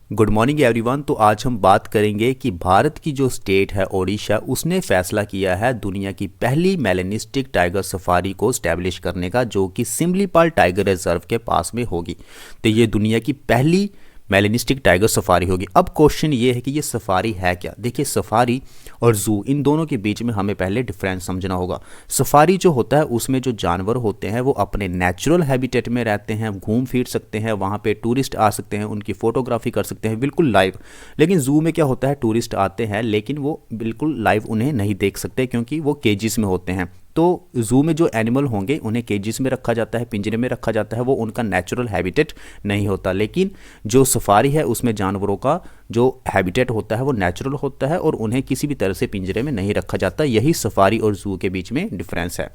Good morning everyone. तो आज हम बात करेंगे कि भारत की जो स्टेट है ओडिशा, उसने फैसला किया है दुनिया की पहली मेलेनिस्टिक टाइगर सफारी को स्टैब्लिश करने का, जो कि सिमलीपाल टाइगर रिजर्व के पास में होगी। तो ये दुनिया की पहली मेलेनिस्टिक टाइगर सफारी होगी। अब क्वेश्चन ये है कि ये सफारी है क्या। देखिए, सफारी और जू, इन दोनों के बीच में हमें पहले डिफरेंस समझना होगा। सफारी जो होता है उसमें जो जानवर होते हैं वो अपने नेचुरल हैबिटेट में रहते हैं, घूम फिर सकते हैं, वहाँ पे टूरिस्ट आ सकते हैं, उनकी फोटोग्राफी कर सकते हैं बिल्कुल लाइव। लेकिन जू में क्या होता है, टूरिस्ट आते हैं लेकिन वो बिल्कुल लाइव उन्हें नहीं देख सकते क्योंकि वो केजिस में होते हैं। तो जू में जो एनिमल होंगे उन्हें केजिस में रखा जाता है, पिंजरे में रखा जाता है, वो उनका नेचुरल हैबिटेट नहीं होता। लेकिन जो सफारी है उसमें जानवरों का जो हैबिटेट होता है वो नेचुरल होता है और उन्हें किसी भी तरह से पिंजरे में नहीं रखा जाता। यही सफारी और जू के बीच में डिफरेंस है।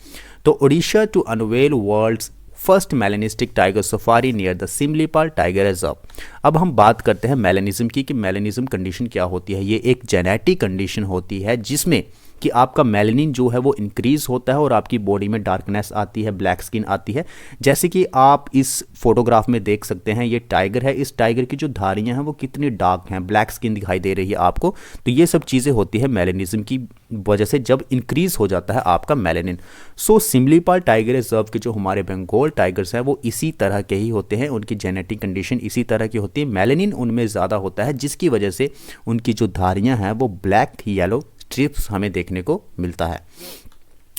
तो Odisha to unveil world's first melanistic tiger safari near the Similipal tiger reserve. अब हम बात करते हैं मेलेनिज्म की कि मेलेनिज्म कंडीशन क्या होती है। ये एक जेनेटिक कंडीशन होती है जिसमें कि आपका मेलेनिन जो है वो इंक्रीज होता है और आपकी बॉडी में डार्कनेस आती है, ब्लैक स्किन आती है। जैसे कि आप इस फोटोग्राफ में देख सकते हैं, ये टाइगर है, इस टाइगर की जो धारियां हैं वो कितनी डार्क हैं, ब्लैक स्किन दिखाई दे रही है आपको। तो ये सब चीज़ें होती है मेलेनिज्म की वजह से, जब इंक्रीज हो जाता है आपका मेलेनिन। सो सिमलीपाल टाइगर रिजर्व के जो हमारे बंगाल टाइगर्स हैं वो इसी तरह के ही होते हैं, उनकी जेनेटिक कंडीशन इसी तरह की होती है। मेलेनिन उनमें ज़्यादा होता है जिसकी वजह से उनकी जो धारियाँ हैं वो ब्लैक येलो स्ट्रिप्स हमें देखने को मिलता है।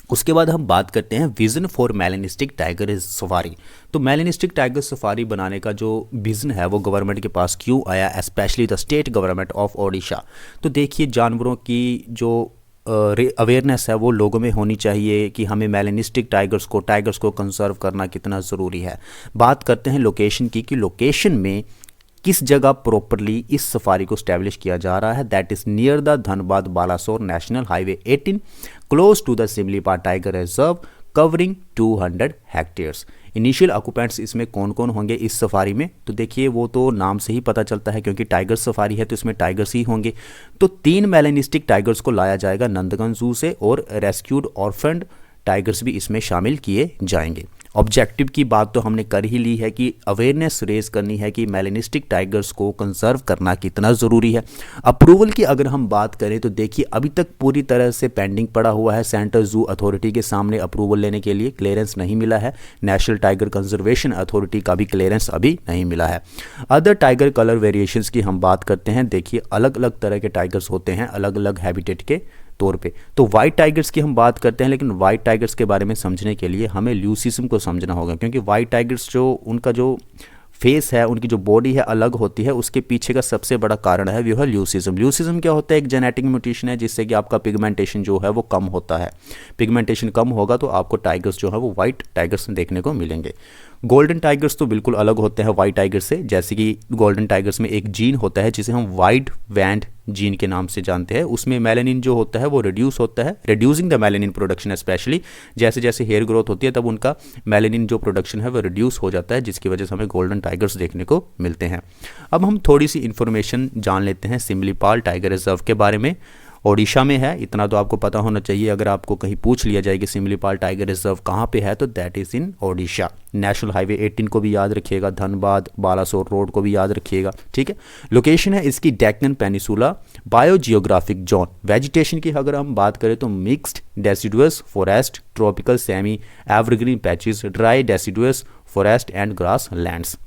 उसके बाद हम बात करते हैं vision for melanistic tiger safari. तो मेलेनिस्टिक टाइगर सफारी बनाने का जो विजन है वो गवर्नमेंट के पास क्यों आया, specially the state government of Odisha. तो देखिए, जानवरों की जो अवेयरनेस है वो लोगों में होनी चाहिए कि हमें मेलेनिस्टिक टाइगर्स को कंजर्व करना कितना ज़रूरी है। बात करते हैं लोकेशन की कि लोकेशन में किस जगह प्रॉपरली इस सफारी को स्टैब्लिश किया जा रहा है। That is near the Dhanbad Balasore national highway 18, close to the Similipal tiger reserve, covering 200 hectares. Initial occupants इसमें कौन कौन होंगे इस सफारी में, तो देखिए वो तो नाम से ही पता चलता है क्योंकि टाइगर सफारी है तो इसमें टाइगर्स ही होंगे। तो 3 मेलेनिस्टिक टाइगर्स को लाया जाएगा नंदगंज जू से और रेस्क्यूड ऑर्फेंड टाइगर्स भी इसमें शामिल किए जाएंगे। ऑब्जेक्टिव की बात तो हमने कर ही ली है कि अवेयरनेस रेज करनी है कि मेलेनिस्टिक टाइगर्स को कंजर्व करना कितना ज़रूरी है। अप्रूवल की अगर हम बात करें तो देखिए, अभी तक पूरी तरह से पेंडिंग पड़ा हुआ है। सेंट्रल जू अथॉरिटी के सामने अप्रूवल लेने के लिए क्लियरेंस नहीं मिला है। नेशनल टाइगर कंजर्वेशन अथॉरिटी का भी क्लियरेंस अभी नहीं मिला है। अदर टाइगर कलर वेरिएशंस की हम बात करते हैं। देखिए, अलग अलग तरह के टाइगर्स होते हैं अलग अलग हैबिटेट के तौर पे। तो वाइट टाइगर्स की हम बात करते हैं, लेकिन वाइट टाइगर्स के बारे में समझने के लिए हमें ल्यूसिज्म को समझना होगा क्योंकि वाइट टाइगर्स जो उनका जो फेस है, उनकी जो बॉडी है अलग होती है। उसके पीछे का सबसे बड़ा कारण है वो है ल्यूसिज्म। ल्यूसिज्म क्या होता है, एक जेनेटिक म्यूटेशन है जिससे कि आपका पिगमेंटेशन जो है वो कम होता है। पिगमेंटेशन कम होगा तो आपको टाइगर्स जो है वो वाइट टाइगर्स देखने को मिलेंगे। गोल्डन टाइगर्स तो बिल्कुल अलग होते हैं वाइट टाइगर्स से। जैसे कि गोल्डन टाइगर्स में एक जीन होता है जिसे हम वाइट वैंड जीन के नाम से जानते हैं। उसमें मेलेनिन जो होता है वो रिड्यूस होता है, reducing the melanin production. Specially जैसे जैसे हेयर ग्रोथ होती है तब उनका मेलेनिन जो प्रोडक्शन है वो रिड्यूस हो जाता है, जिसकी वजह से हमें गोल्डन टाइगर्स देखने को मिलते हैं। अब हम थोड़ी सी इन्फॉर्मेशन जान लेते हैं सिमलीपाल टाइगर रिजर्व के बारे में। ओडिशा में है, इतना तो आपको पता होना चाहिए। अगर आपको कहीं पूछ लिया जाए कि सिमलीपाल टाइगर रिजर्व कहाँ पे है तो that is in Odisha. National highway 18 को भी याद रखिएगा, धनबाद बालासोर रोड को भी याद रखिएगा, ठीक है। लोकेशन है इसकी Deccan peninsula biogeographic zone. Vegetation की अगर हम बात करें तो mixed deciduous forest, tropical semi evergreen patches, dry deciduous forest and grass lands.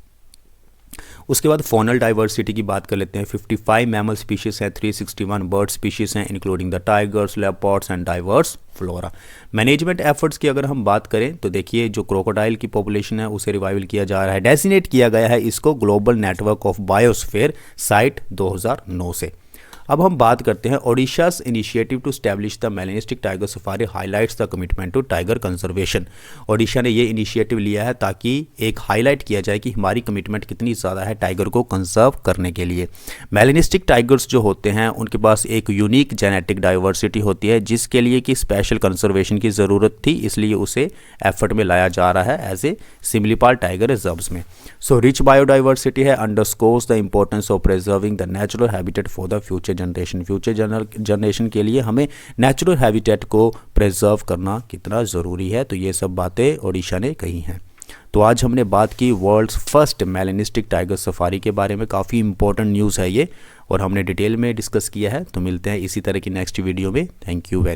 उसके बाद फॉनल डाइवर्सिटी की बात कर लेते हैं। 55 मैमल स्पीशीज़ हैं, 361 बर्ड स्पीशीज़ हैं including the tigers, leopards and diverse flora. Management efforts की अगर हम बात करें तो देखिए, जो क्रोकोडाइल की पॉपुलेशन है उसे रिवाइवल किया जा रहा है। डेजिनेट किया गया है इसको global network of biosphere site 2009 से। अब हम बात करते हैं Odisha's initiative to establish the melanistic tiger safari highlights the commitment to tiger conservation. Odisha ने ये इनिशिएटिव लिया है ताकि एक हाईलाइट किया जाए कि हमारी कमिटमेंट कितनी ज़्यादा है टाइगर को कंजर्व करने के लिए। मेलेनिस्टिक टाइगर्स जो होते हैं उनके पास एक यूनिक जेनेटिक डाइवर्सिटी होती है जिसके लिए कि स्पेशल कंजर्वेशन की ज़रूरत थी, इसलिए उसे एफर्ट में लाया जा रहा है as a Similipal tiger reserves में। सो रिच बायोडाइवर्सिटी है underscores the importance of preserving the natural habitat for the future generation के लिए हमें नेचुरल हैबिटेट को प्रिजर्व करना कितना ज़रूरी है। तो ये सब बातें ओडिशा ने कही हैं। तो आज हमने बात की world's first melanistic tiger safari के बारे में। काफ़ी इंपॉर्टेंट न्यूज़ है ये और हमने डिटेल में डिस्कस किया है। तो मिलते हैं इसी तरह की नेक्स्ट वीडियो में। Thank you very